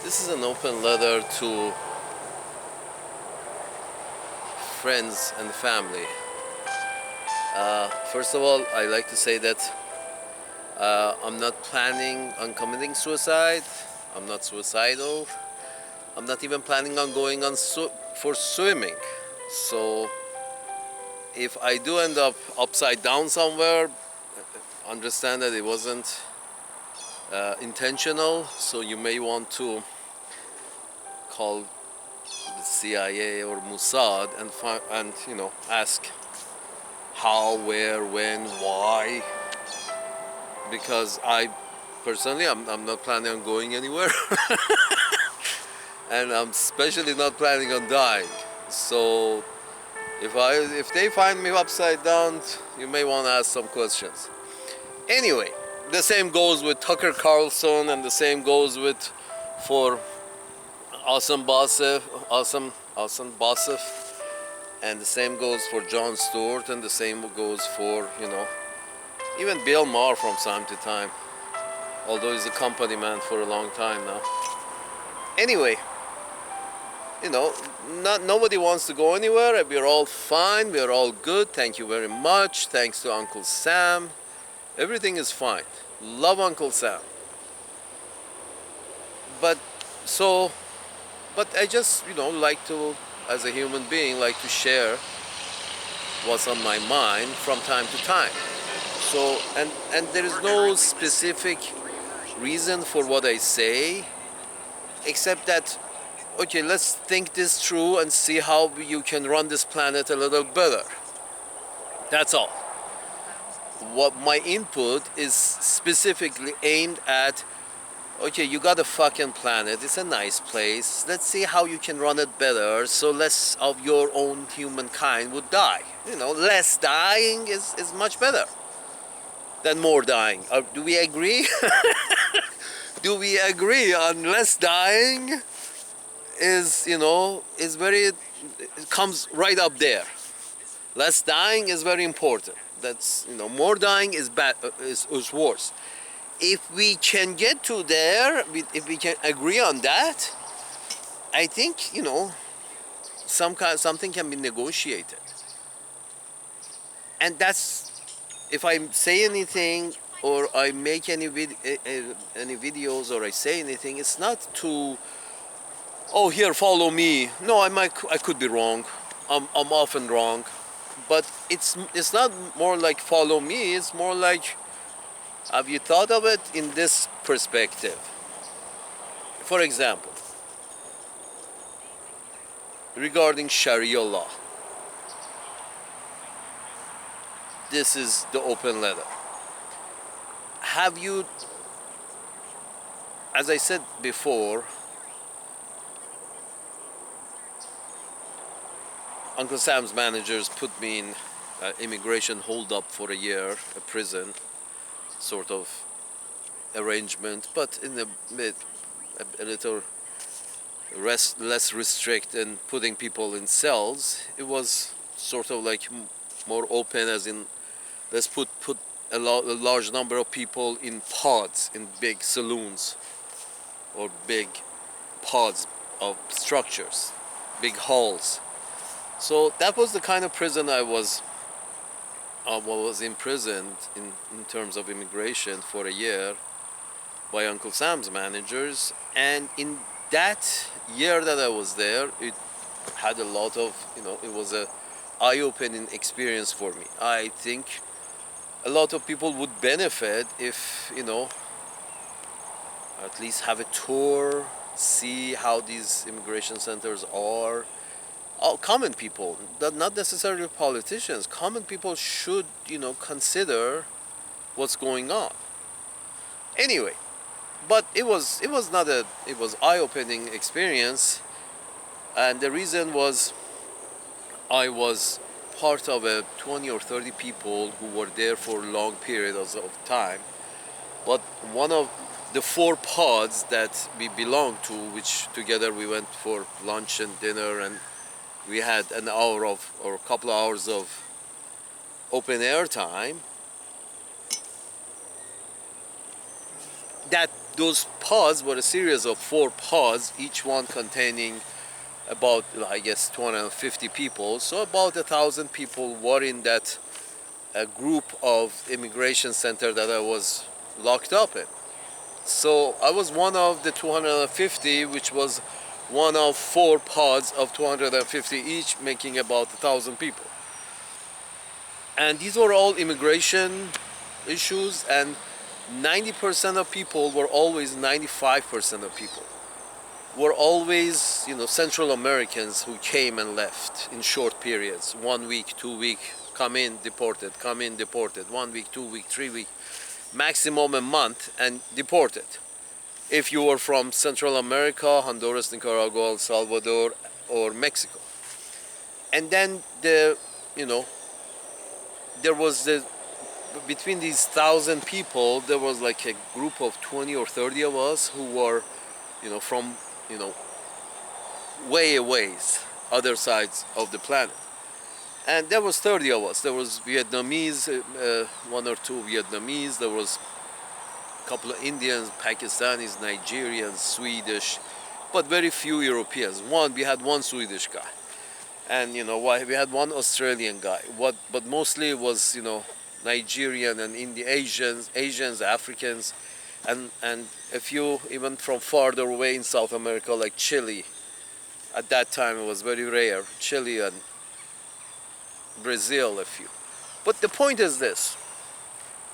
This is an open letter to friends and family. First of all, I like to say that I'm not planning on committing suicide. I'm not suicidal. I'm not even planning on going on for swimming. So if I do end up upside down somewhere, understand that it wasn't intentional. So you may want to call the CIA or Mossad and ask how, where, when, why. Because I personally, I'm not planning on going anywhere, and I'm especially not planning on dying. So if they find me upside down, you may want to ask some questions. Anyway, the same goes with Tucker Carlson, and the same goes with for Awesome Bossif, and the same goes for Jon Stewart, and the same goes for even Bill Maher from time to time. Although he's a company man for a long time now. Anyway, nobody wants to go anywhere. We're all fine. We're all good. Thank you very much. Thanks to Uncle Sam. Everything is fine. Love Uncle Sam. But so, but I just like to, as a human being, like to share what's on my mind from time to time. So and there is no specific reason for what I say, except that, okay, let's think this through and see how you can run this planet a little better. That's all. What my input is specifically aimed at, okay, you got a fucking planet, it's a nice place, let's see how you can run it better so less of your own humankind would die. Less dying is much better than more dying. Do we agree? Do we agree on less dying is very, it comes right up there. Less dying is very important. That's, more dying is bad, is worse. If we can get to there, if we can agree on that, I think, something can be negotiated. And that's, if I say anything or I make any videos or I say anything, it's not to, oh, here, follow me. No, I could be wrong. I'm often wrong, but it's not more like follow me. It's more like, have you thought of it in this perspective? For example, regarding Sharia law, this is the open letter. Have you, as I said before, Uncle Sam's managers put me in immigration hold-up for a year, a prison sort of arrangement, but in a little less restrict and putting people in cells. It was sort of like more open, as in, let's put a large number of people in pods, in big saloons or big pods of structures, big halls. So that was the kind of prison I was imprisoned in terms of immigration for a year by Uncle Sam's managers. And in that year that I was there, it had a lot of, it was a eye-opening experience for me. I think a lot of people would benefit if, at least have a tour, see how these immigration centers are. All common people, not necessarily politicians, common people should, consider what's going on. Anyway, but it was eye-opening experience, and the reason was I was part of a 20 or 30 people who were there for long periods of time. But one of the 4 pods that we belonged to, which together we went for lunch and dinner, and we had an hour or a couple of hours of open air time. That Those pods were a series of 4 pods, each one containing about, I guess, 250 people. So about 1,000 people were in that group of immigration center that I was locked up in. So I was one of the 250, which was one of 4 pods of 250 each, making about 1,000 people. And these were all immigration issues, and 90% of people were always 95% of people were always, Central Americans who came and left in short periods, 1 week, 2 week, come in, deported, come in, deported, 1 week, 2 week, 3 week, maximum a month, and deported. If you were from Central America, Honduras, Nicaragua, El Salvador, or Mexico. And then you know, there was between these 1,000 people, there was like a group of 20 or 30 of us who were, from, way away, other sides of the planet. And there was 30 of us. There was Vietnamese, 1 or 2 Vietnamese. There was a couple of Indians, Pakistanis, Nigerians, Swedish, but very few Europeans. We had one Swedish guy, and we had one Australian guy. But mostly it was Nigerian and Asians, Africans, and a few even from farther away in South America, like Chile. At that time, it was very rare. Chile and Brazil, a few. But the point is this: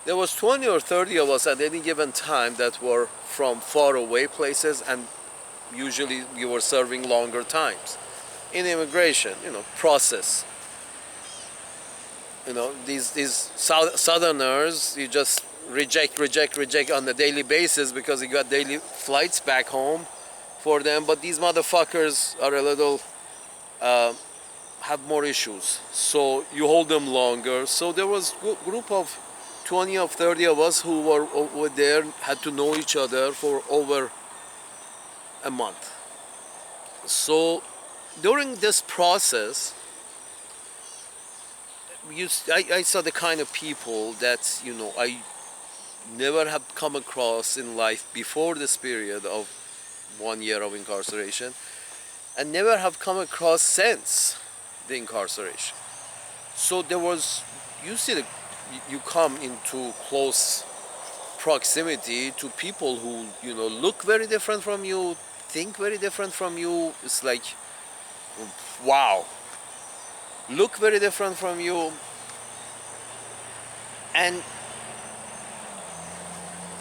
there was 20 or 30 of us at any given time that were from far away places, and usually we were serving longer times in immigration, process. These Southerners, you just reject on a daily basis because you got daily flights back home for them. But these motherfuckers are a little have more issues, so you hold them longer. So there was a group of 20 or 30 of us who were there, had to know each other for over a month. So during this process, I saw the kind of people that I never have come across in life before this period of 1 year of incarceration, and never have come across since the incarceration. So there was, you come into close proximity to people who look very different from you, think very different from you. It's like, wow, look very different from you. And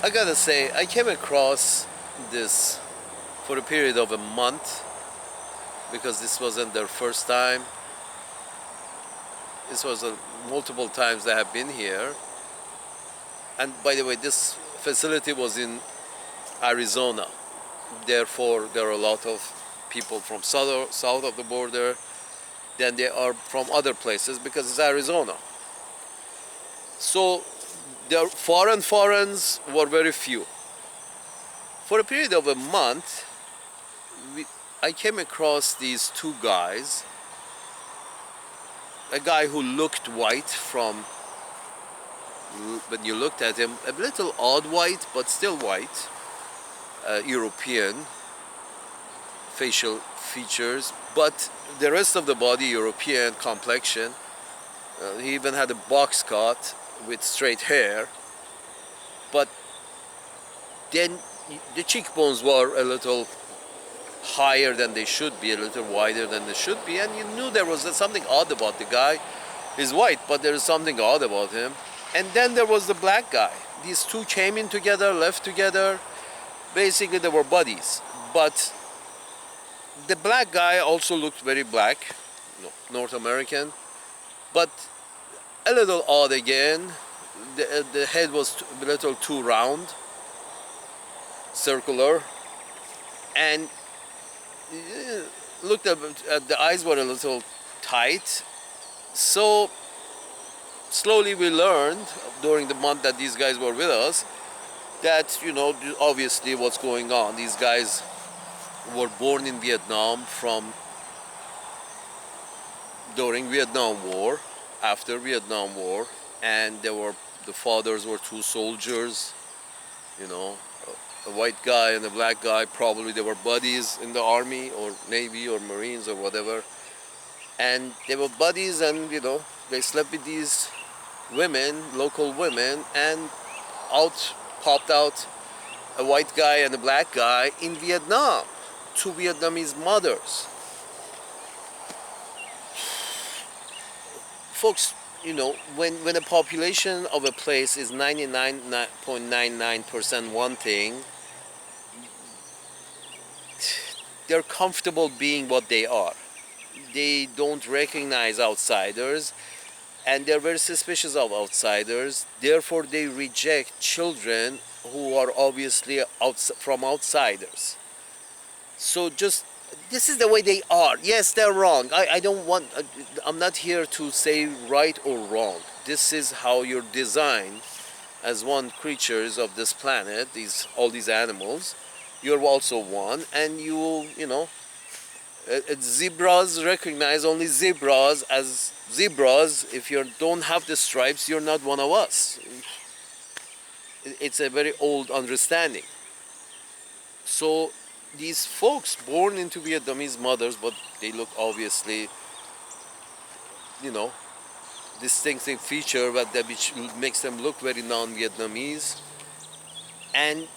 I gotta say, I came across this for a period of a month, because this wasn't their first time. This was multiple times they have been here. And by the way, this facility was in Arizona. Therefore, there are a lot of people from south of the border than they are from other places, because it's Arizona. So the foreigners were very few. For a period of a month, I came across these 2 guys. A guy who looked white when you looked at him, a little odd white, but still white, European facial features, but the rest of the body European complexion. He even had a box cut with straight hair, but then the cheekbones were a little higher than they should be, a little wider than they should be, and you knew there was something odd about the guy. He's white, but there is something odd about him. And then there was the black guy. These 2 came in together, left together. Basically, they were buddies. But the black guy also looked very black, North American, but a little odd again. The head was a little too round, circular, and looked at the eyes were a little tight. So slowly we learned during the month that these guys were with us that obviously what's going on. These guys were born in Vietnam during Vietnam War, after Vietnam War, and the fathers were 2 soldiers, a white guy and a black guy. Probably they were buddies in the army or navy or marines or whatever, and they were buddies, and they slept with these women, local women, and out popped out a white guy and a black guy in Vietnam, two Vietnamese mothers. Folks, when a population of a place is 99.99% one thing, they're comfortable being what they are. They don't recognize outsiders, and they're very suspicious of outsiders. Therefore, they reject children who are obviously from outsiders. So just this is the way they are. Yes, they're wrong. I don't want. I'm not here to say right or wrong. This is how you're designed as one creatures of this planet. All these animals. You're also one, and zebras recognize only zebras as zebras. If you don't have the stripes, you're not one of us. It's a very old understanding. So these folks born into Vietnamese mothers, but they look obviously, distinctive feature which makes them look very non-Vietnamese, and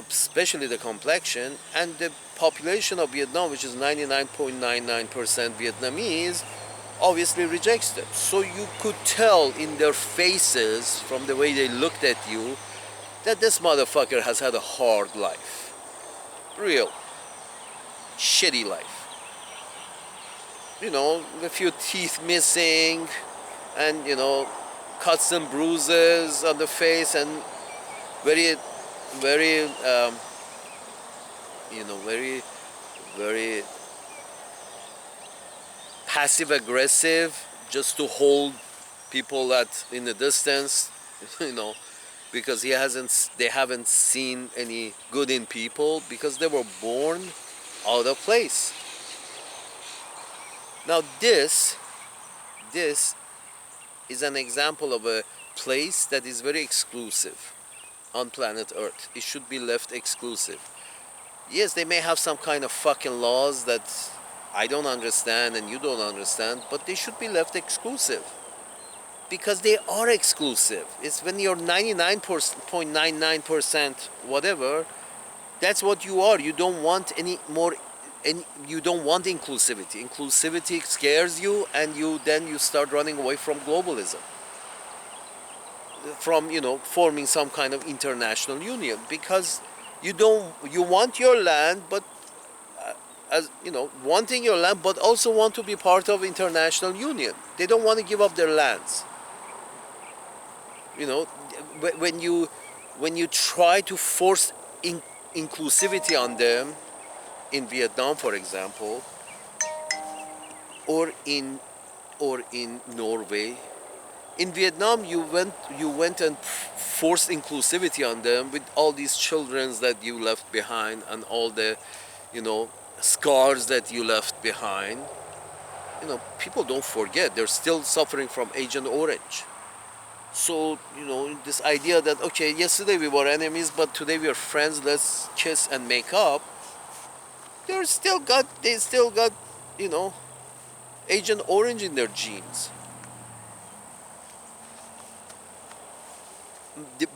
especially the complexion, and the population of Vietnam, which is 99.99% Vietnamese, obviously rejects them. So you could tell in their faces from the way they looked at you that this motherfucker has had a hard life. Real shitty life. A few teeth missing, and cuts and bruises on the face, and very, very, very, very passive aggressive, just to hold people in the distance, because they haven't seen any good in people, because they were born out of place. Now this is an example of a place that is very exclusive on planet Earth. It should be left exclusive. Yes, they may have some kind of fucking laws that I don't understand and you don't understand, but they should be left exclusive. Because they are exclusive. It's when you're 99.99% whatever, that's what you are. You don't want any more, and you don't want inclusivity. Inclusivity scares you, and then you start running away from globalism. From forming some kind of international union, because you want your land, but wanting your land, but also want to be part of international union. They don't want to give up their lands. When you try to force inclusivity on them in Vietnam, for example, or in Norway. In Vietnam, you went and forced inclusivity on them with all these children that you left behind, and all the scars that you left behind. People don't forget. They're still suffering from Agent Orange. So, this idea that, okay, yesterday we were enemies, but today we are friends, let's kiss and make up. They still got, Agent Orange in their genes.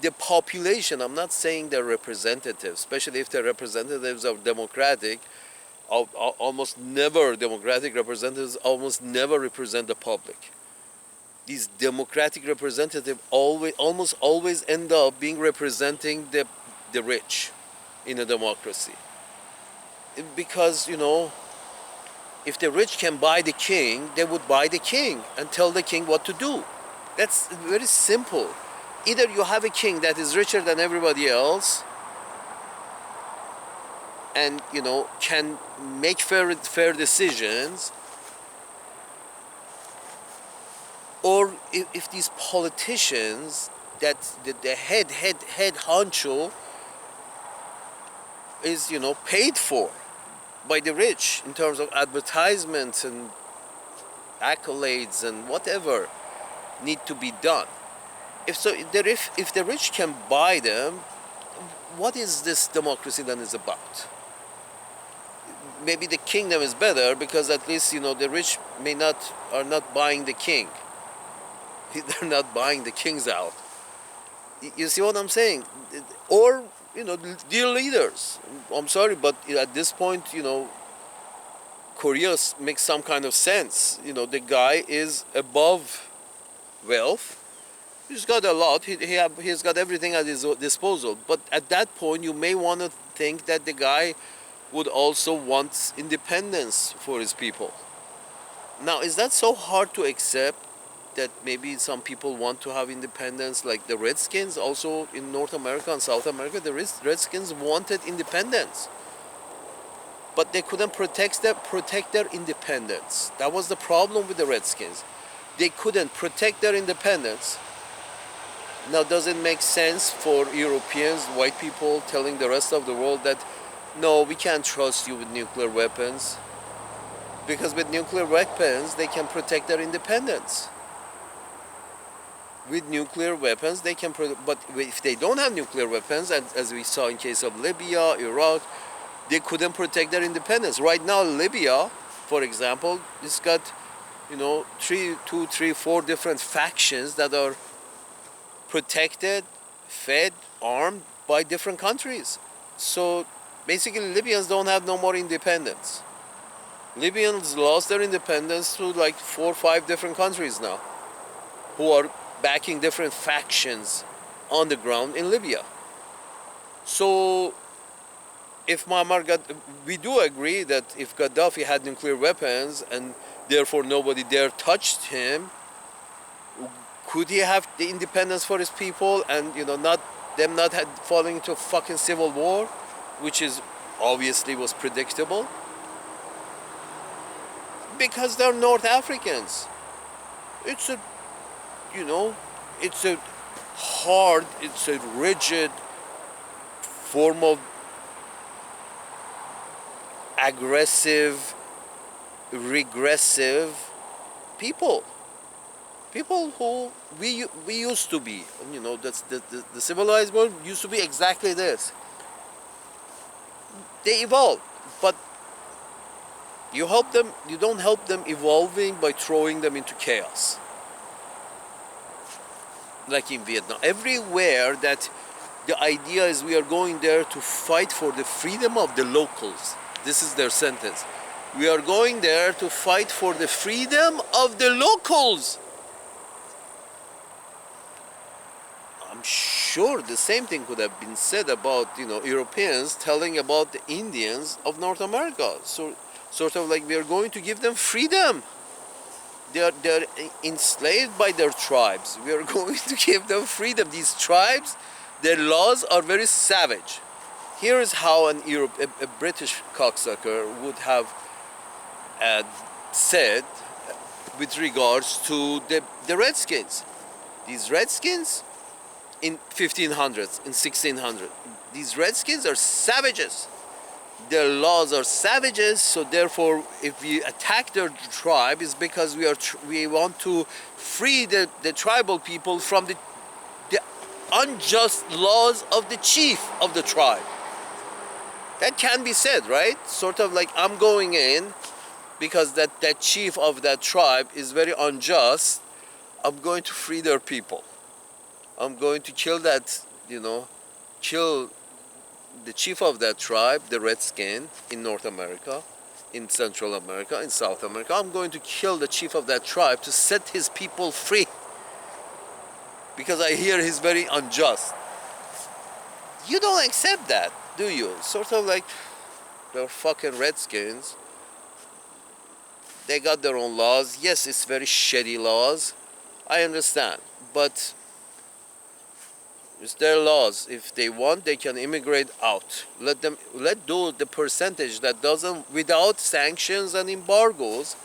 The population, I'm not saying they're representatives, especially if their representatives are democratic, democratic representatives almost never represent the public. These democratic representatives almost always end up being representing the rich in a democracy. Because, if the rich can buy the king, they would buy the king and tell the king what to do. That's very simple. Either you have a king that is richer than everybody else and, can make fair decisions, or if these politicians, that the head honcho is, paid for by the rich in terms of advertisements and accolades and whatever need to be done. If the rich can buy them, what is this democracy then is about? Maybe the kingdom is better because at least the rich are not buying the king. They're not buying the kings out. You see what I'm saying? Or dear leaders. I'm sorry, but at this point, Korea makes some kind of sense. The guy is above wealth. He's got a lot. He's got everything at his disposal. But at that point, you may want to think that the guy would also want independence for his people. Now, is that so hard to accept that maybe some people want to have independence, like the Redskins also in North America and South America? The Redskins wanted independence, but they couldn't protect their independence. That was the problem with the Redskins. They couldn't protect their independence. Now, does it make sense for Europeans, white people, telling the rest of the world that, no, we can't trust you with nuclear weapons? Because with nuclear weapons, they can protect their independence. With nuclear weapons, they can, but if they don't have nuclear weapons, and as we saw in case of Libya, Iraq, they couldn't protect their independence. Right now, Libya, for example, it's got, 4 different factions that are protected, fed, armed by different countries. So basically, Libyans don't have no more independence. Libyans lost their independence to like 4 or 5 different countries now, who are backing different factions on the ground in Libya. So if we do agree that if Gaddafi had nuclear weapons and therefore nobody dare touched him, could he have the independence for his people and not falling into a fucking civil war, which is obviously was predictable? Because they're North Africans. It's a it's a rigid form of aggressive, regressive people who we used to be. That's the civilized world used to be exactly this. They evolved, but you don't help them evolving by throwing them into chaos. Like in Vietnam, everywhere that the idea is we are going there to fight for the freedom of the locals. This is their sentence. We are going there to fight for the freedom of the locals. I'm sure the same thing could have been said about Europeans telling about the Indians of North America. So sort of like we are going to give them freedom. They're enslaved by their tribes. We are going to give them freedom. These tribes, their laws are very savage. Here is how a British cocksucker would have said with regards to the Redskins. These Redskins in 1500s, in 1600s, these Redskins are savages. Their laws are savages, so therefore if we attack their tribe is because we want to free the tribal people from the unjust laws of the chief of the tribe. That can be said, right? Sort of like, I'm going in because that chief of that tribe is very unjust. I'm going to free their people. I'm going to kill kill the chief of that tribe, the Redskin, in North America, in Central America, in South America. I'm going to kill the chief of that tribe to set his people free. Because I hear he's very unjust. You don't accept that, do you? Sort of like, they're fucking Redskins. They got their own laws. Yes, it's very shitty laws. I understand. But it's their laws. If they want, they can immigrate out. Let the percentage that doesn't, without sanctions and embargoes,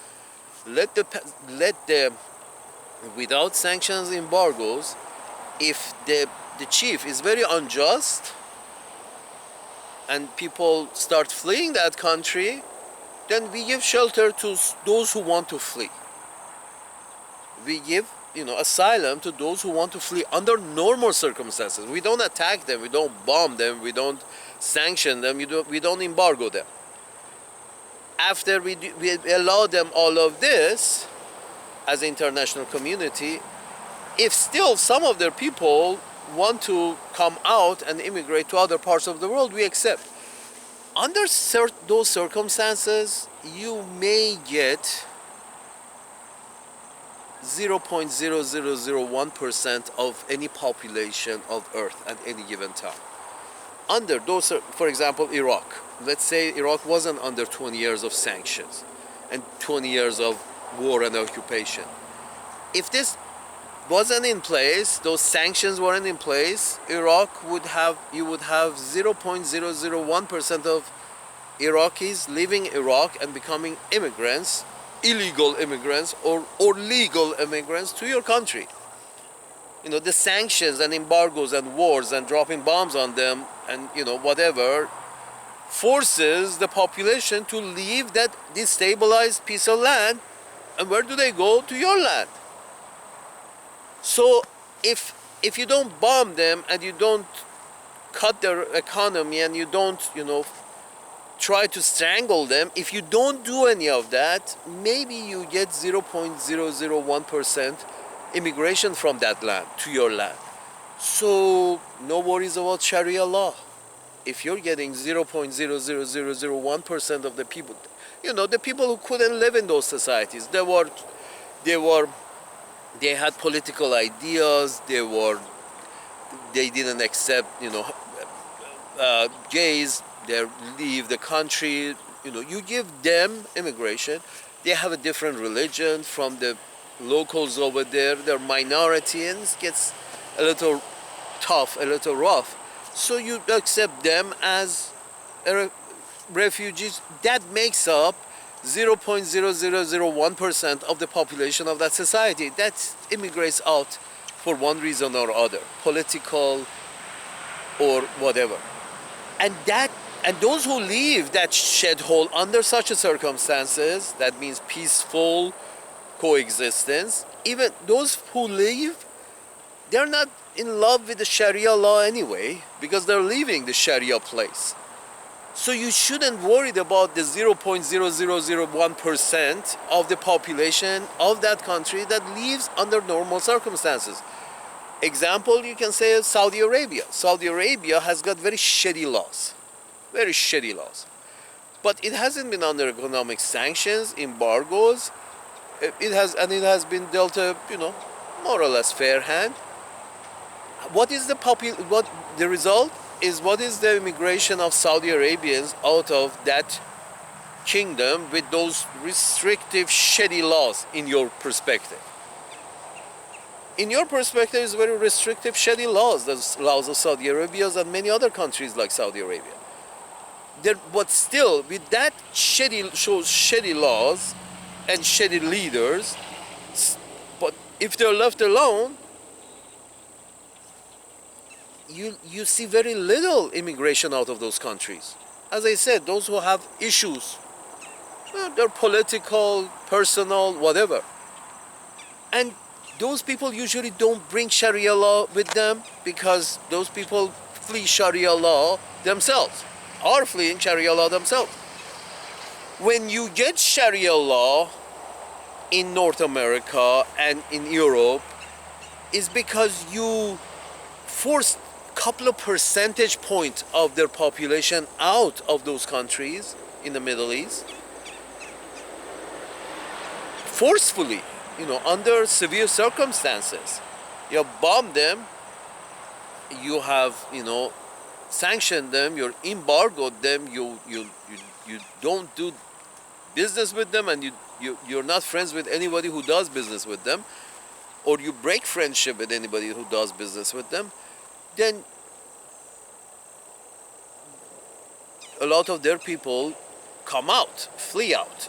without sanctions and embargoes, if the chief is very unjust and people start fleeing that country, then we give shelter to those who want to flee. We give asylum to those who want to flee under normal circumstances. We don't attack them, we don't bomb them, we don't sanction them, we don't embargo them. After we allow them all of this as an international community, if still some of their people want to come out and immigrate to other parts of the world, we accept. Under those circumstances, you may get 0.0001% of any population of Earth at any given time. Under those, for example, Iraq. Let's say Iraq wasn't under 20 years of sanctions and 20 years of war and occupation. If this wasn't in place, those sanctions weren't in place, you would have 0.001% of Iraqis leaving Iraq and becoming immigrants, illegal immigrants or legal immigrants to your country. The sanctions and embargoes and wars and dropping bombs on them and whatever forces the population to leave that destabilized piece of land. And where do they go? To your land. So if you don't bomb them and you don't cut their economy and you don't try to strangle them, if you don't do any of that, maybe you get 0.001% immigration from that land to your land. So no worries about Sharia law. If you're getting 0.00001% of the people, the people who couldn't live in those societies, they had political ideas, they didn't accept gays, they leave the country. You give them immigration, they have a different religion from the locals over there, they're minority, and it gets a little tough, a little rough. So you accept them as refugees. That makes up 0.0001% of the population of that society. That immigrates out for one reason or other, political or whatever. And those who leave that shithole under such circumstances, that means peaceful coexistence, even those who leave, they're not in love with the Sharia law anyway, because they're leaving the Sharia place. So you shouldn't worry about the 0.0001% of the population of that country that lives under normal circumstances. Example, you can say Saudi Arabia. Saudi Arabia has got very shitty laws. Very shitty laws. But it hasn't been under economic sanctions, embargoes. It has been dealt a, more or less fair hand. What is the result is what is the immigration of Saudi Arabians out of that kingdom with those restrictive, shitty laws in your perspective? In your perspective, it's very restrictive, shitty laws, the laws of Saudi Arabia and many other countries like Saudi Arabia. But still, with that shitty laws and shitty leaders, but if they're left alone, you see very little immigration out of those countries. As I said, those who have issues, they're political, personal, whatever. And those people usually don't bring Sharia law with them because those people flee Sharia law themselves, are fleeing Sharia law themselves. When you get Sharia law in North America and in Europe, is because you forced a couple of percentage points of their population out of those countries in the Middle East forcefully, under severe circumstances. You have bombed them, you have, sanctioned them, you embargoed them, you don't do business with them, and you're not friends with anybody who does business with them, or you break friendship with anybody who does business with them, then a lot of their people come out, flee out.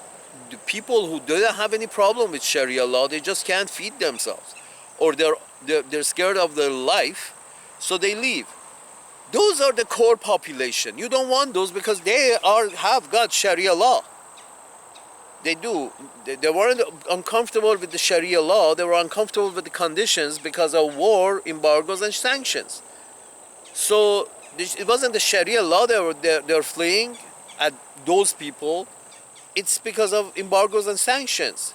The people who don't have any problem with Sharia law, they just can't feed themselves, or they're scared of their life, so they leave. Those are the core population. You don't want those because they have got Sharia law. They do. They weren't uncomfortable with the Sharia law. They were uncomfortable with the conditions because of war, embargoes, and sanctions. So it wasn't the Sharia law they were fleeing at those people. It's because of embargoes and sanctions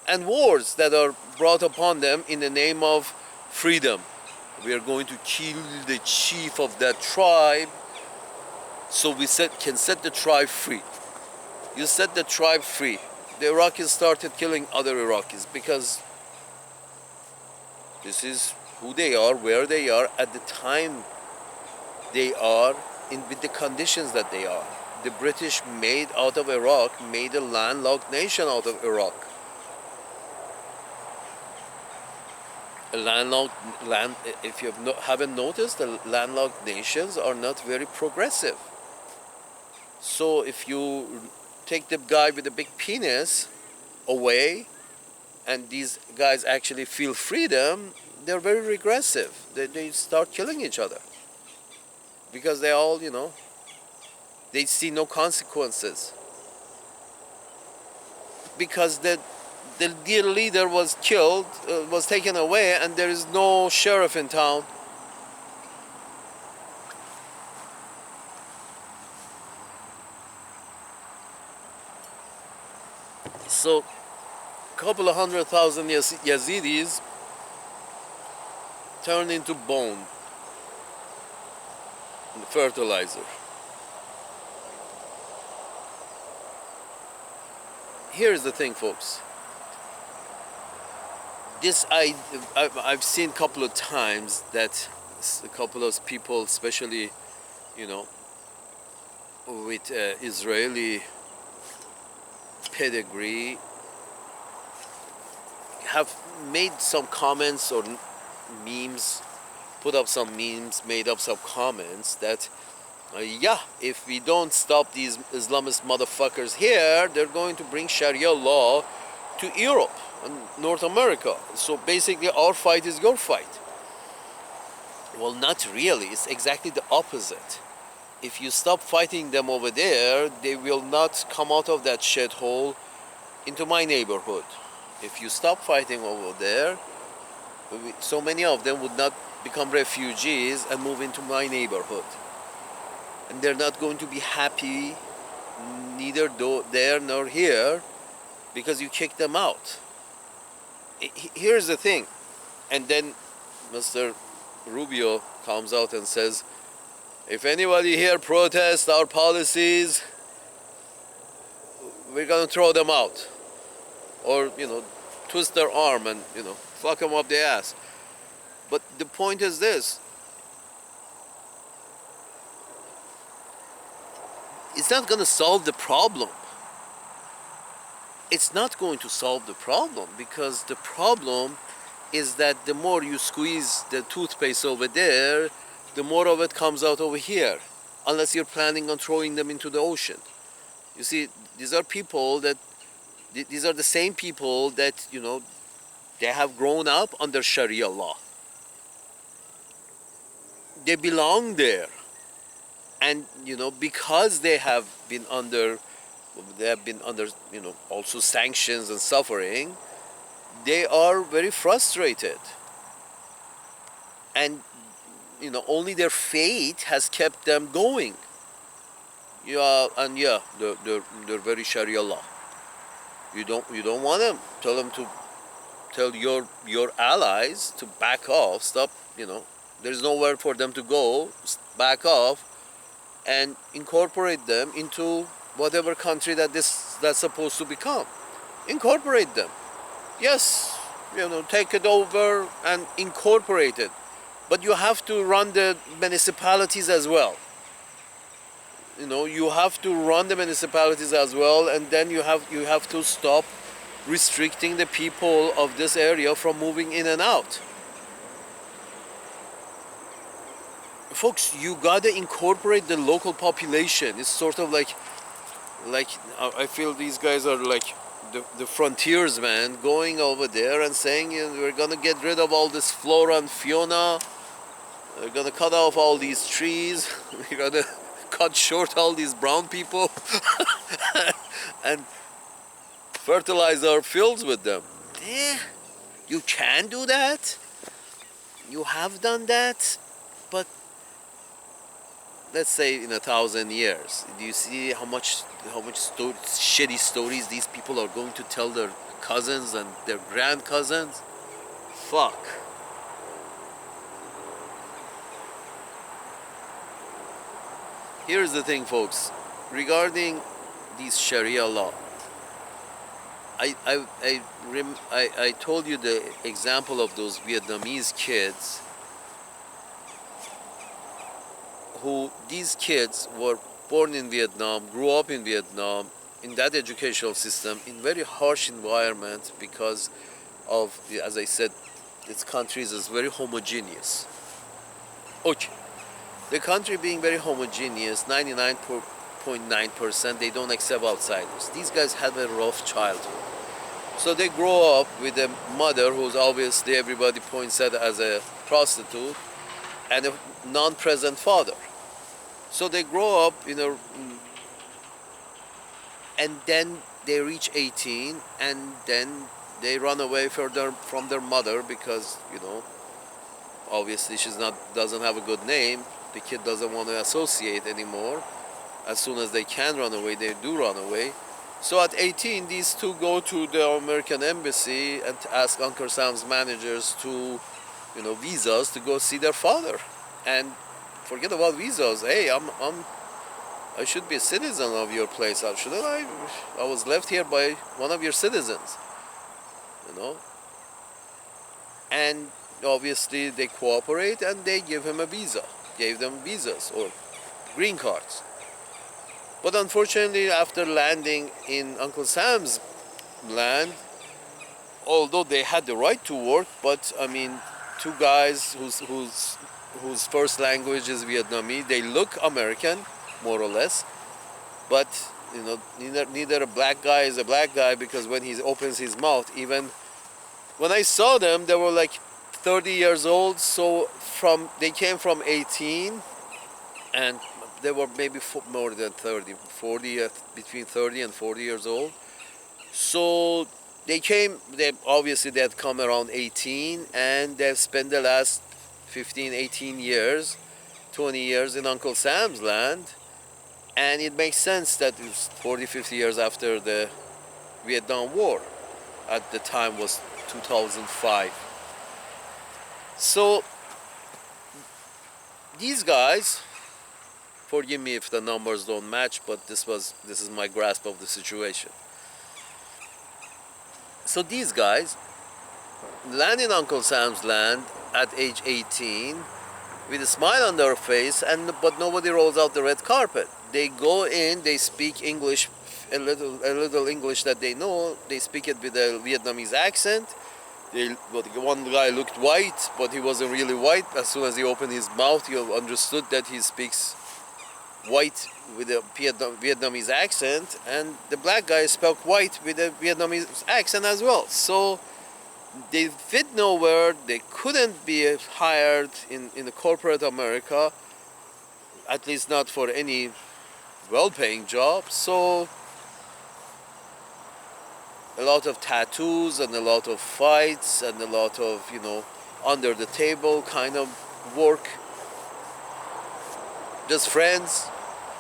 and wars that are brought upon them in the name of freedom. We are going to kill the chief of that tribe so we can set the tribe free. You set the tribe free. The Iraqis started killing other Iraqis because this is who they are, where they are, at the time they are, with the conditions that they are. The British made out of Iraq, made a landlocked nation out of Iraq. A landlocked land, if you haven't noticed, the landlocked nations are not very progressive. So if you take the guy with the big penis away, and these guys actually feel freedom, they're very regressive. They start killing each other because they all, they see no consequences. Because the dear leader was killed, was taken away, and there is no sheriff in town. So, a couple of 100,000 Yazidis turned into bone, fertilizer. Here's the thing, folks. This I've seen a couple of times that a couple of people, especially, with Israeli pedigree, have made some comments or memes, put up some memes, made up some comments that, if we don't stop these Islamist motherfuckers here, they're going to bring Sharia law to Europe and North America. So basically, our fight is your fight. Well, not really. It's exactly the opposite. If you stop fighting them over there, they will not come out of that shithole into my neighborhood. If you stop fighting over there, so many of them would not become refugees and move into my neighborhood. And they're not going to be happy, neither there nor here, because you kicked them out. Here's the thing. And then Mr. Rubio comes out and says, if anybody here protests our policies, we're going to throw them out. Or, twist their arm and, fuck them up the ass. But the point is this. It's not going to solve the problem. It's not going to solve the problem, because the problem is that the more you squeeze the toothpaste over there, the more of it comes out over here, unless you're planning on throwing them into the ocean. You see, these are the same people that, they have grown up under Sharia law. They belong there. And, because they have been under, also sanctions and suffering, they are very frustrated. And, only their fate has kept them going. They're very Sharia law. You don't want them. Tell your allies to back off. Stop. There's nowhere for them to go. Back off, and incorporate them into whatever country that's supposed to become. Incorporate them. Yes, take it over and incorporate it. But you have to run the municipalities as well. You have to run the municipalities as well, and then you have to stop restricting the people of this area from moving in and out. Folks, you gotta incorporate the local population. It's sort of like I feel these guys are like the frontiersmen going over there and saying, we're gonna get rid of all this flora and fauna. We're gonna cut off all these trees. We're gonna cut short all these brown people. And fertilize our fields with them. Eh, you can do that. You have done that, but let's say in 1,000 years, do you see how much shitty stories these people are going to tell their cousins and their grand cousins? Fuck. Here's the thing, folks. Regarding these Sharia law, I told you the example of those Vietnamese kids who these kids were born in Vietnam, grew up in Vietnam, in that educational system, in very harsh environment because of, as I said, its countries is very homogeneous. Okay. The country being very homogeneous, 99.9%, they don't accept outsiders. These guys had a rough childhood. So they grow up with a mother who's obviously everybody points at as a prostitute and a non-present father. So they grow up, and then they reach 18, and then they run away from their mother because, obviously she's not doesn't have a good name. The kid doesn't want to associate anymore. As soon as they can run away, they do run away. So at 18, these two go to the American embassy and ask Uncle Sam's managers to, visas to go see their father. And forget about visas. Hey, I should be a citizen of your place, shouldn't I? I was left here by one of your citizens, And obviously they cooperate and they give him a visa. Gave them visas or green cards. But unfortunately, after landing in Uncle Sam's land, although they had the right to work, but I mean, two guys whose first language is Vietnamese, they look American, more or less, but neither a black guy is a black guy because when he opens his mouth, even when I saw them, they were like 30 years old. So they came from 18, and they were maybe more than 30, 40, between 30 and 40 years old. So they obviously they had come around 18, and they've spent the last 15, 18 years, 20 years in Uncle Sam's land. And it makes sense that it's 40, 50 years after the Vietnam War. At the time was 2005. So these guys, forgive me if the numbers don't match, but this is my grasp of the situation. So these guys land in Uncle Sam's land at age 18 with a smile on their face, but nobody rolls out the red carpet. They go in, they speak English, a little English that they know. They speak it with a Vietnamese accent. One guy looked white, but he wasn't really white. As soon as he opened his mouth, you understood that he speaks white with a Vietnamese accent, and the black guy spoke white with a Vietnamese accent as well. So they fit nowhere. They couldn't be hired in the corporate America, at least not for any well-paying job. So a lot of tattoos and a lot of fights and a lot of, under the table kind of work. Just friends,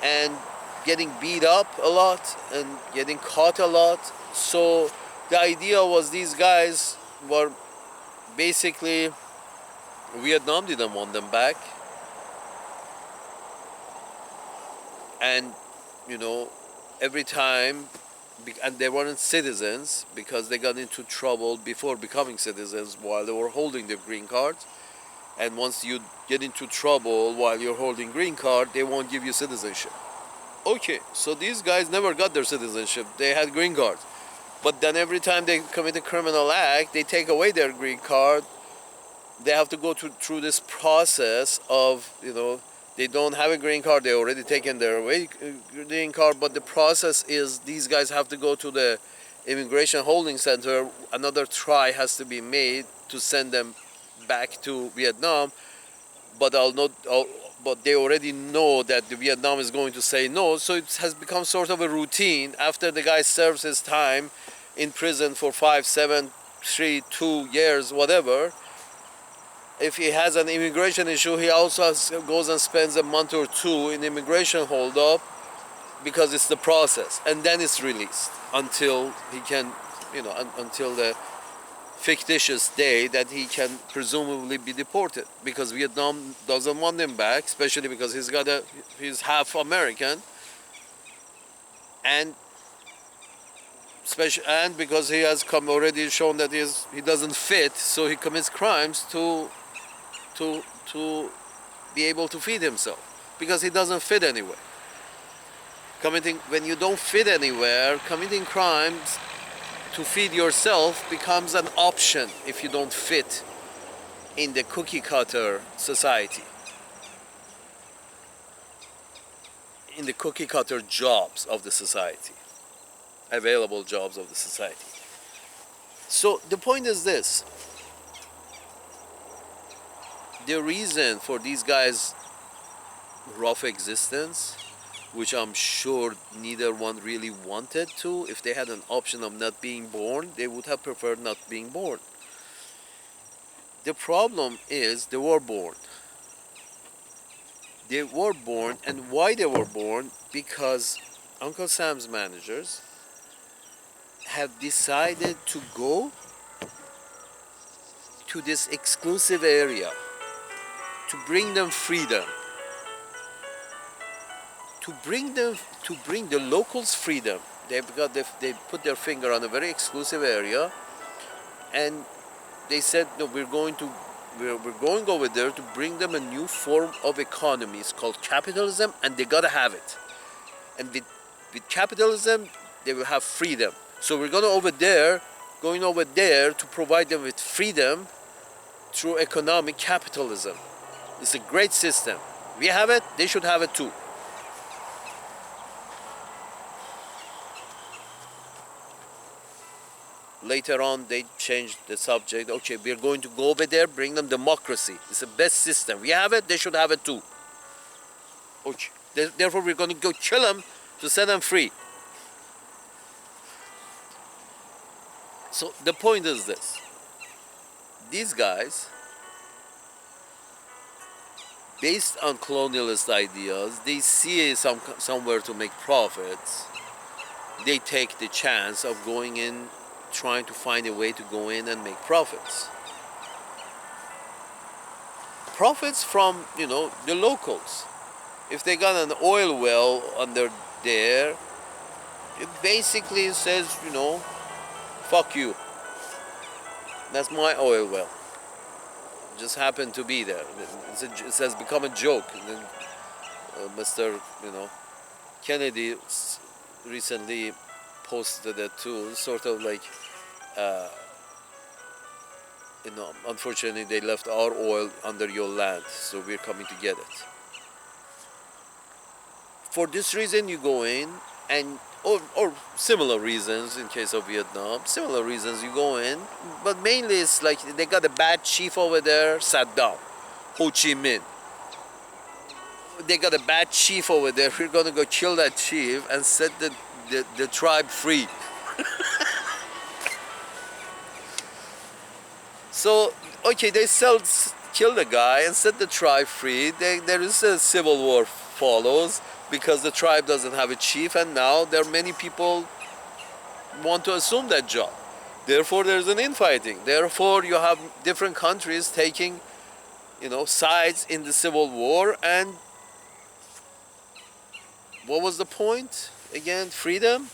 and getting beat up a lot and getting caught a lot. So the idea was these guys were basically, Vietnam didn't want them back. And, every time, and they weren't citizens because they got into trouble before becoming citizens while they were holding their green cards. And once you get into trouble while you're holding green card, they won't give you citizenship. Okay, so these guys never got their citizenship. They had green cards. But then every time they commit a criminal act, they take away their green card. They have to go through this process of, they don't have a green card. They already taken their green card. But the process is these guys have to go to the immigration holding center. Another try has to be made to send them back to Vietnam. But but they already know that the Vietnam is going to say no. So it has become sort of a routine. After the guy serves his time in prison for 5, 7, 3, 2 years, whatever. If he has an immigration issue, he also goes and spends a month or two in immigration holdup because it's the process, and then it's released until he can, until the fictitious day that he can presumably be deported, because Vietnam doesn't want him back, especially because he's half American, and and because he has already shown that he doesn't fit, so he commits crimes to be able to feed himself, because he doesn't fit anywhere. When you don't fit anywhere, committing crimes to feed yourself becomes an option if you don't fit in the cookie cutter society, in the cookie cutter jobs of the society, available jobs of the society. So the point is this: the reason for these guys' rough existence, which I'm sure neither one really wanted to, if they had an option of not being born, they would have preferred not being born. The problem is they were born. They were born, and why they were born? Because Uncle Sam's managers have decided to go to this exclusive area to bring them freedom, to bring the locals freedom. They put their finger on a very exclusive area, and they said, no, we're going over there to bring them a new form of economy. It's called capitalism, and they gotta have it. And with capitalism, they will have freedom. So we're going over there to provide them with freedom through economic capitalism. It's a great system. We have it, they should have it too. Later on, they changed the subject. Okay, we're going to go over there, bring them democracy. It's the best system. We have it, they should have it too. Okay. Therefore, we're going to go kill them to set them free. So the point is this: these guys, based on colonialist ideas, they see somewhere to make profits. They take the chance of going in, trying to find a way to go in and make profits. Profits from, the locals. If they got an oil well under there, it basically says, fuck you. That's my oil well. It just happened to be there. It has become a joke. Mr. Kennedy recently posted that too. Sort of like, unfortunately they left our oil under your land, so we're coming to get it. For this reason you go in, and or similar reasons in case of Vietnam, similar reasons you go in, but mainly it's like they got a bad chief over there, Saddam, Ho Chi Minh. They got a bad chief over there, we're gonna go kill that chief and set the tribe free. So, okay, they kill the guy and set the tribe free. There is a civil war follows, because the tribe doesn't have a chief, and now there are many people want to assume that job. Therefore, there's an infighting. Therefore, you have different countries taking, sides in the civil war. And what was the point? Again, freedom.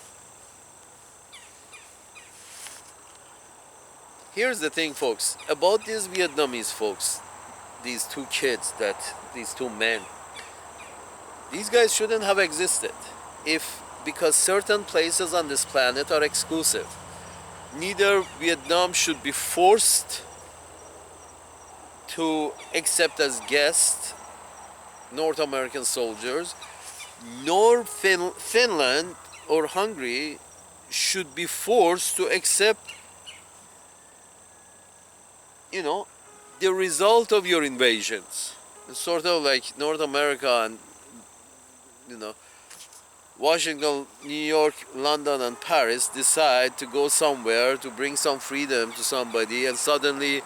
Here's the thing, folks, about these Vietnamese folks, these two kids, these two men. These guys shouldn't have existed because certain places on this planet are exclusive. Neither Vietnam should be forced to accept as guests North American soldiers, nor Finland or Hungary should be forced to accept, the result of your invasions. It's sort of like North America and, Washington, New York, London, and Paris decide to go somewhere to bring some freedom to somebody, and suddenly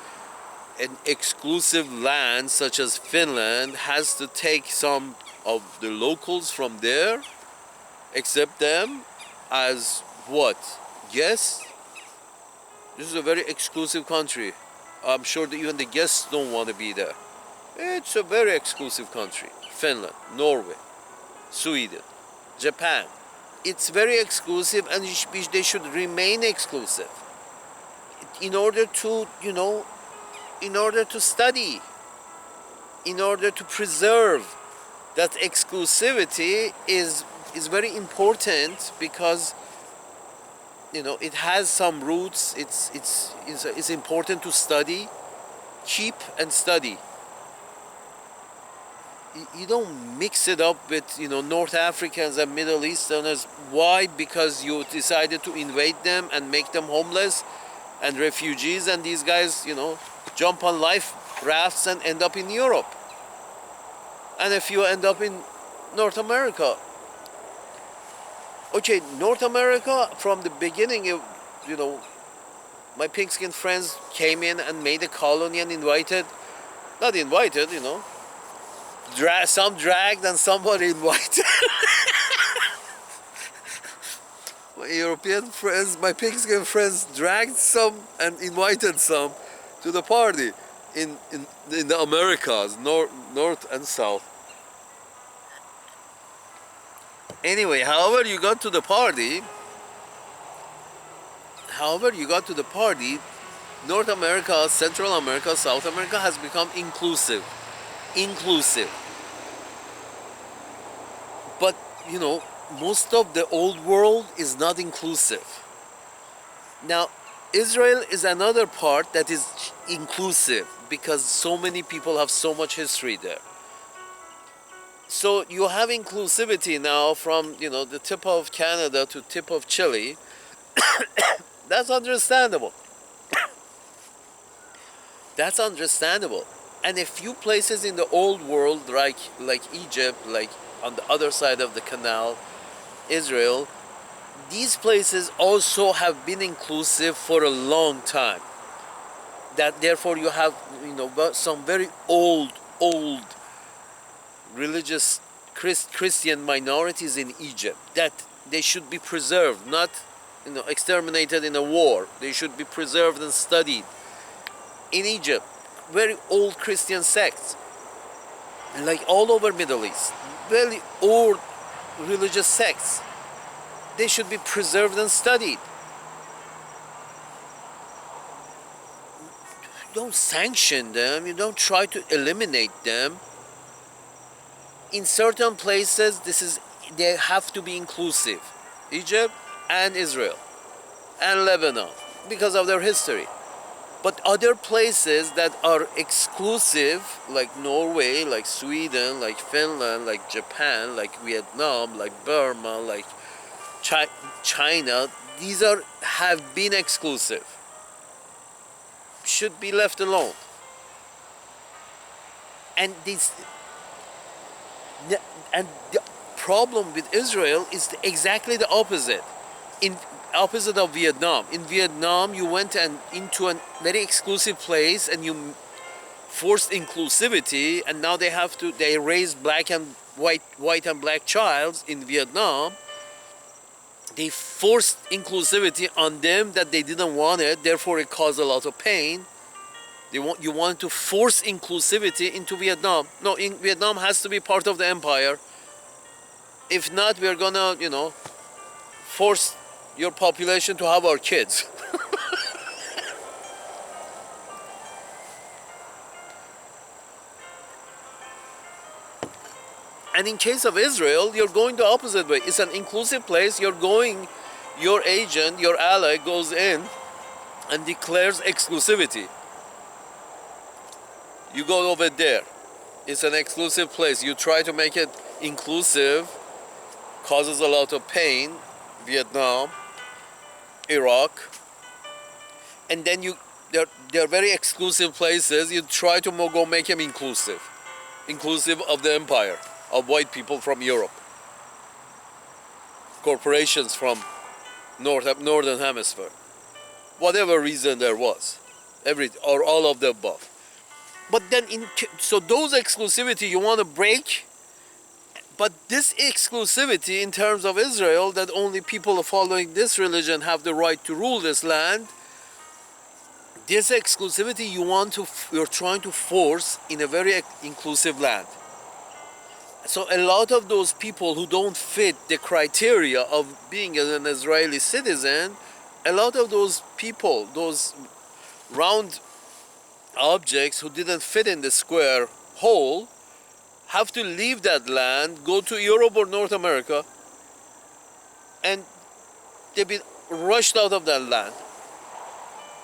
an exclusive land such as Finland has to take some of the locals from there, accept them as what? Yes, this is a very exclusive country. I'm sure that even the guests don't want to be there. It's a very exclusive country. Finland, Norway, Sweden, Japan. It's very exclusive, and they should remain exclusive in order to, in order to study, in order to preserve that exclusivity is very important, because it has some roots. It's important to study, keep and study. You don't mix it up with North Africans and Middle Easterners. Why? Because you decided to invade them and make them homeless and refugees, and these guys jump on life rafts and end up in Europe. And if you end up in North America, okay, North America from the beginning, my pink-skinned friends came in and made a colony and not invited, some dragged and somebody invited. My European friends, my pink-skinned friends dragged some and invited some to the party in the Americas, north and south. Anyway, however you got to the party, North America, Central America, South America has become inclusive. But, most of the old world is not inclusive. Now, Israel is another part that is inclusive, because so many people have so much history there. So you have inclusivity now from, the tip of Canada to tip of Chile. That's understandable. That's understandable. And a few places in the old world, like Egypt, like on the other side of the canal, Israel, these places also have been inclusive for a long time. That therefore you have, some very old religious Christian minorities in Egypt that they should be preserved, not exterminated in a war. They should be preserved and studied. In Egypt, very old Christian sects, like all over Middle East, very old religious sects. They should be preserved and studied. You don't sanction them, you don't try to eliminate them. In certain places, they have to be inclusive. Egypt and Israel and Lebanon, because of their history. But other places that are exclusive, like Norway, like Sweden, like Finland, like Japan, like Vietnam, like Burma, like China, these have been exclusive. Should be left alone. And the problem with Israel is exactly the opposite. Opposite of Vietnam. In Vietnam, you went into a very exclusive place and you forced inclusivity, and now they raise white and black childs in Vietnam. They forced inclusivity on them that they didn't want it, therefore it caused a lot of pain. You want to force inclusivity into Vietnam. No, Vietnam has to be part of the empire. If not, we're gonna, force your population to have our kids. And in case of Israel, you're going the opposite way. It's an inclusive place. Your agent, your ally goes in and declares exclusivity. You go over there. It's an exclusive place. You try to make it inclusive, causes a lot of pain. Vietnam, Iraq, and then they're very exclusive places. You try to go make them inclusive of the empire, of white people from Europe. corporations from northern hemisphere, whatever reason there was, or all of the above. But then, so those exclusivity you want to break, but this exclusivity in terms of Israel, that only people following this religion have the right to rule this land, this exclusivity you're trying to force in a very inclusive land. So a lot of those people who don't fit the criteria of being an Israeli citizen, a lot of those people, those round objects who didn't fit in the square hole, have to leave that land, go to Europe or North America, and they've been rushed out of that land.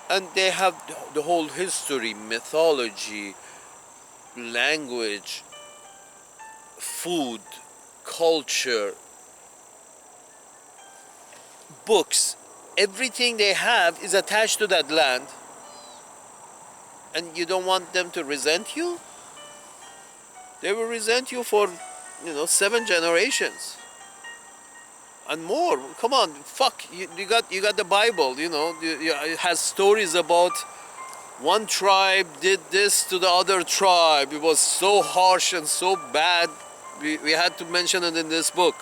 And they have the whole history, mythology, language, food, culture, books, everything they have is attached to that land, and you don't want them to resent you? They will resent you for, 7 generations and more. Come on, fuck, you got the Bible, it has stories about one tribe did this to the other tribe. It was so harsh and so bad, we had to mention it in this book.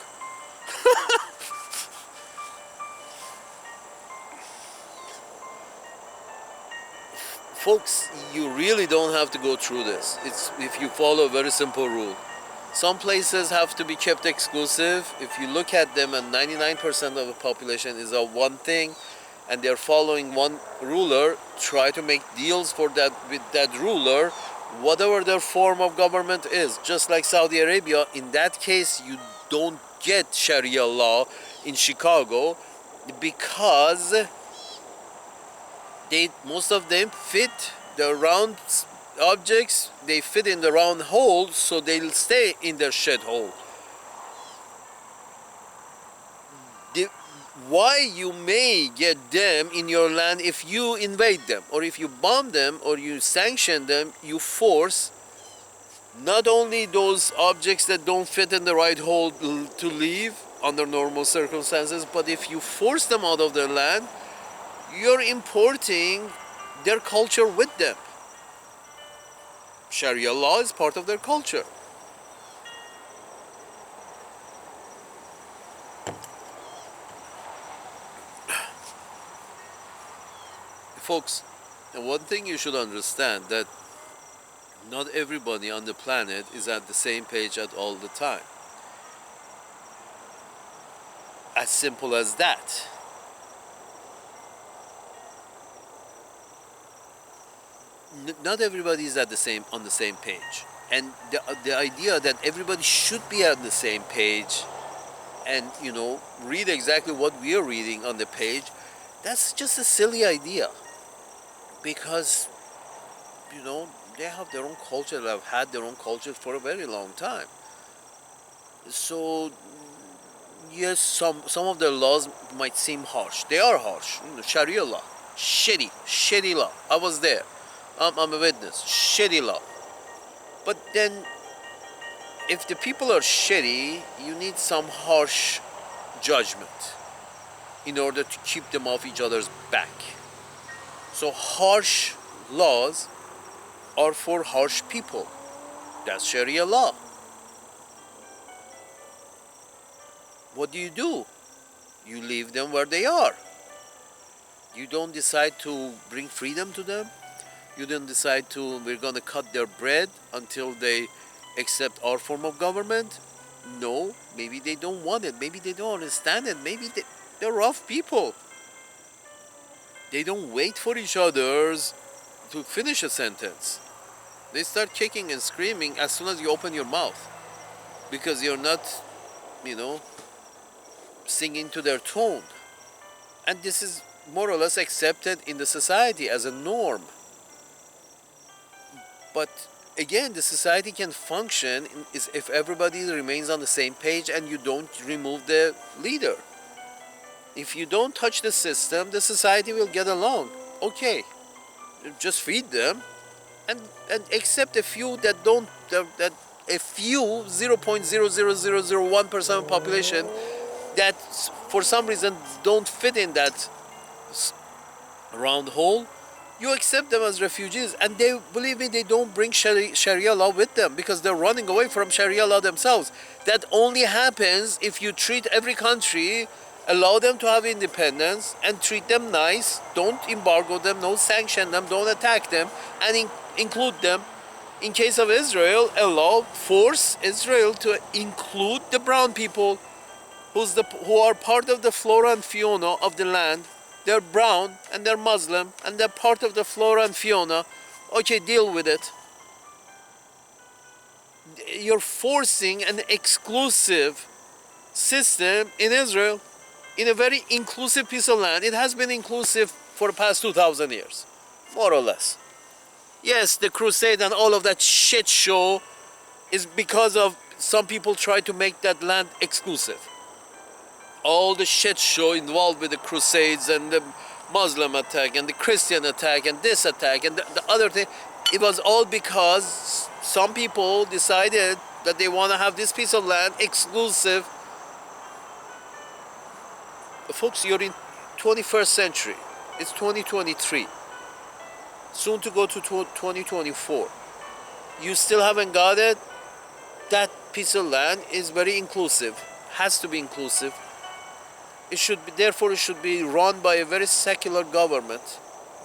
Folks, you really don't have to go through this. It's if you follow a very simple rule. Some places have to be kept exclusive. If you look at them and 99% of the population is of one thing and they're following one ruler, try to make deals for that with that ruler, whatever their form of government is. Just like Saudi Arabia, in that case you don't get Sharia law in Chicago because most of them fit the round objects, they fit in the round hole, so they'll stay in their shed hole. Why you may get them in your land if you invade them, or if you bomb them, or you sanction them, you force not only those objects that don't fit in the right hole to leave under normal circumstances, but if you force them out of their land, you're importing their culture with them. Sharia law is part of their culture. Folks, one thing you should understand, that not everybody on the planet is at the same page at all the time. As simple as that. Not everybody is on the same page, and the idea that everybody should be on the same page, and read exactly what we are reading on the page, that's just a silly idea, because they have their own culture, they have had their own culture for a very long time. So yes, some of their laws might seem harsh. They are harsh. Sharia law, shitty law. I was there. I'm a witness. Shitty law. But then, if the people are shitty, you need some harsh judgment in order to keep them off each other's back. So harsh laws are for harsh people. That's Sharia law. What do? You leave them where they are. You don't decide to bring freedom to them. You don't decide we're going to cut their bread until they accept our form of government. No, maybe they don't want it. Maybe they don't understand it. Maybe they're rough people. They don't wait for each other to finish a sentence. They start kicking and screaming as soon as you open your mouth, because you're not, singing to their tone. And this is more or less accepted in the society as a norm. But again, the society can function if everybody remains on the same page and you don't remove the leader. If you don't touch the system, the society will get along. Okay, just feed them and accept a few that don't, that a few 0.00001% of population that for some reason don't fit in that round hole, you accept them as refugees, and they, believe me, they don't bring Sharia law with them because they're running away from Sharia law themselves. That only happens if you treat every country, allow them to have independence, and treat them nice. Don't embargo them, don't sanction them, don't attack them, and include them. In case of Israel, allow, force Israel to include the brown people who are part of the flora and fauna of the land. They're brown and they're Muslim and they're part of the flora and fauna. Okay, deal with it. You're forcing an exclusive system in Israel in a very inclusive piece of land. It has been inclusive for the past 2,000 years, more or less. Yes, the crusade and all of that shit show is because of some people try to make that land exclusive. All the shit show involved with the crusades and the Muslim attack and the Christian attack and this attack and the other thing, it was all because some people decided that they want to have this piece of land exclusive. Folks, you're in 21st century. It's 2023. Soon to go to 2024. You still haven't got it? That piece of land is very inclusive. Has to be inclusive. It should be, therefore, it should be run by a very secular government,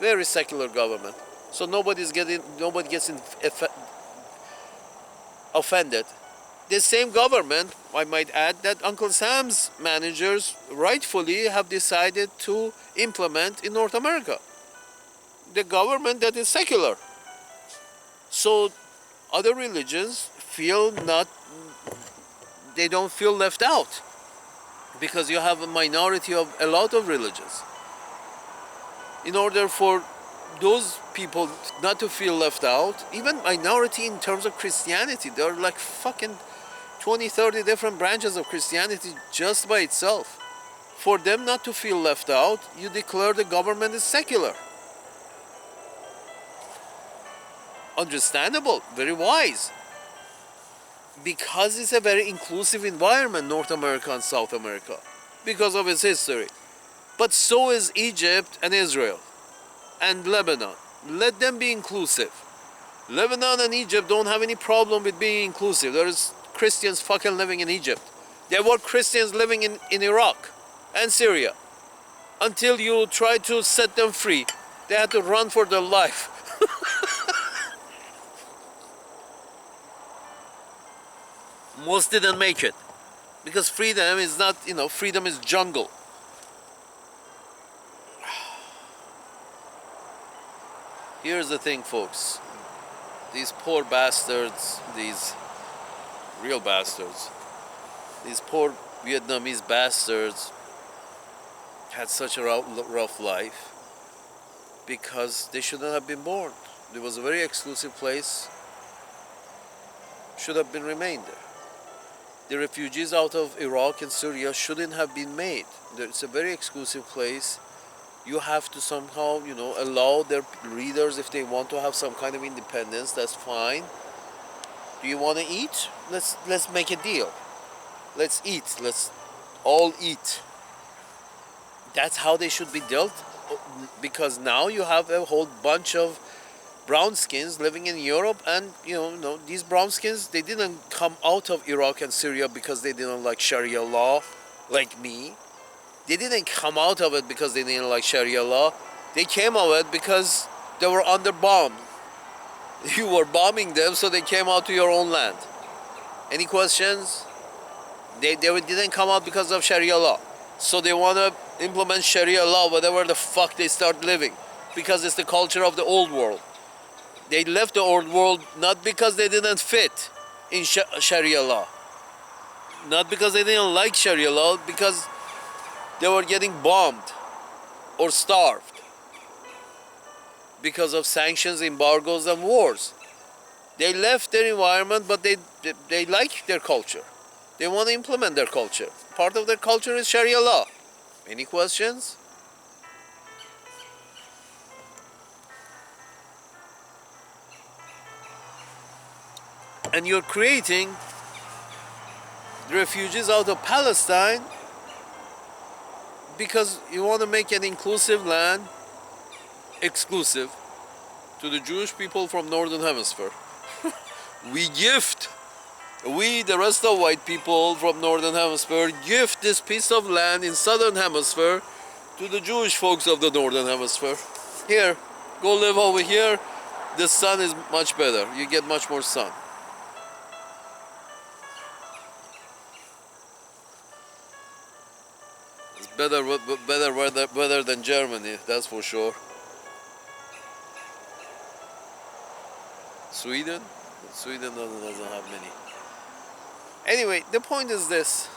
very secular government. So nobody gets offended. The same government, I might add, that Uncle Sam's managers rightfully have decided to implement in North America. The government that is secular. So other religions they don't feel left out, because you have a minority of a lot of religions. In order for those people not to feel left out, even minority in terms of Christianity, there are like fucking 20, 30 different branches of Christianity just by itself. For them not to feel left out, you declare the government is secular. Understandable, very wise. Because it's a very inclusive environment, North America and South America, because of its history. But so is Egypt and Israel and Lebanon. Let them be inclusive. Lebanon and Egypt don't have any problem with being inclusive. There's Christians fucking living in Egypt. There were Christians living in Iraq and Syria. Until you try to set them free, they had to run for their life. Most didn't make it, because freedom is not, freedom is jungle. Here's the thing, folks. These poor bastards, these real bastards, these poor Vietnamese bastards had such a rough life because they shouldn't have been born. It was a very exclusive place, should have been remained there. The refugees out of Iraq and Syria shouldn't have been made. It's a very exclusive place. You have to somehow, allow their leaders, if they want to have some kind of independence, that's fine. Do you want to eat? Let's make a deal. Let's eat. Let's all eat. That's how they should be dealt, because now you have a whole bunch of brown skins living in Europe, and these brown skins, they didn't come out of Iraq and Syria because they didn't like Sharia law, like me. They didn't come out of it because they didn't like Sharia law. They came out of it because they were under bomb. You were bombing them, so they came out to your own land. Any questions? They didn't come out because of Sharia law. So they want to implement Sharia law whatever the fuck they start living, because it's the culture of the old world. They left the old world not because they didn't fit in Sharia law. Not because they didn't like Sharia law, because they were getting bombed or starved because of sanctions, embargoes, and wars. They left their environment, but they like their culture. They want to implement their culture. Part of their culture is Sharia law. Any questions? And you're creating refugees out of Palestine because you want to make an inclusive land exclusive to the Jewish people from Northern Hemisphere. We gift, we, the rest of white people from Northern Hemisphere, gift this piece of land in Southern Hemisphere to the Jewish folks of the Northern Hemisphere. Here, go live over here. The sun is much better. You get much more sun. It's better weather than Germany, that's for sure. Sweden? Sweden doesn't have many. Anyway, the point is this.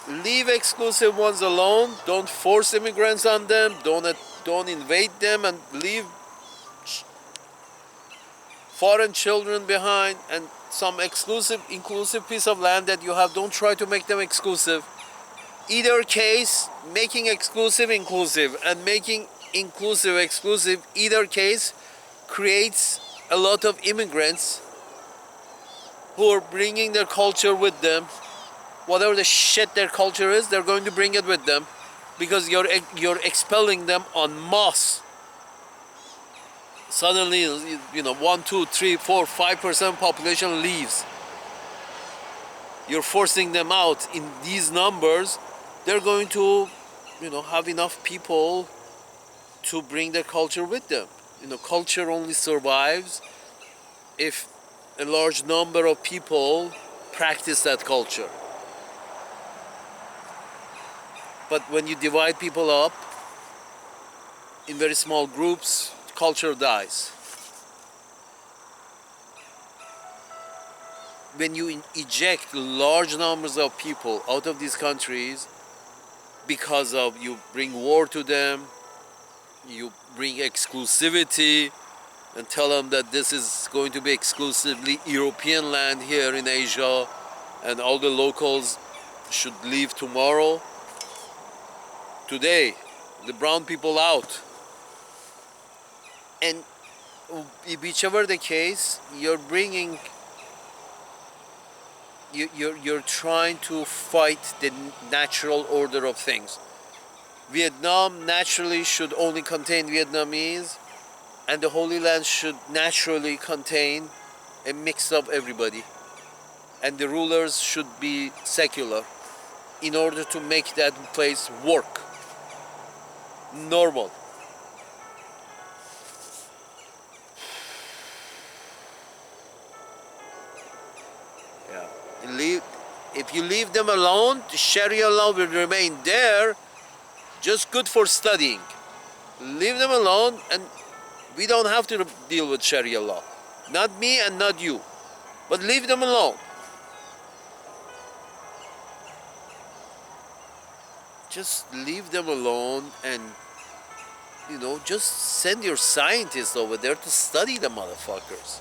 Leave exclusive ones alone. Don't force immigrants on them. Don't invade them and leave foreign children behind. And some inclusive piece of land that you have, don't try to make them exclusive. Either case, making exclusive inclusive and making inclusive exclusive, either case creates a lot of immigrants who are bringing their culture with them. Whatever the shit their culture is, they're going to bring it with them, because you're expelling them en masse. Suddenly, 1, 2, 3, 4, 5% population leaves. You're forcing them out in these numbers. They're going to, have enough people to bring their culture with them. Culture only survives if a large number of people practice that culture. But when you divide people up in very small groups, culture dies. When you eject large numbers of people out of these countries because of you bring war to them, you bring exclusivity and tell them that this is going to be exclusively European land here in Asia and all the locals should leave tomorrow. Today, the brown people out. And whichever the case, you're trying to fight the natural order of things. Vietnam naturally should only contain Vietnamese, and the Holy Land should naturally contain a mix of everybody. And the rulers should be secular in order to make that place work. Normal. Yeah. If you leave them alone, the Sharia law will remain there, just good for studying. Leave them alone, and we don't have to deal with Sharia law. Not me and not you. But leave them alone. Just leave them alone and, just send your scientists over there to study the motherfuckers.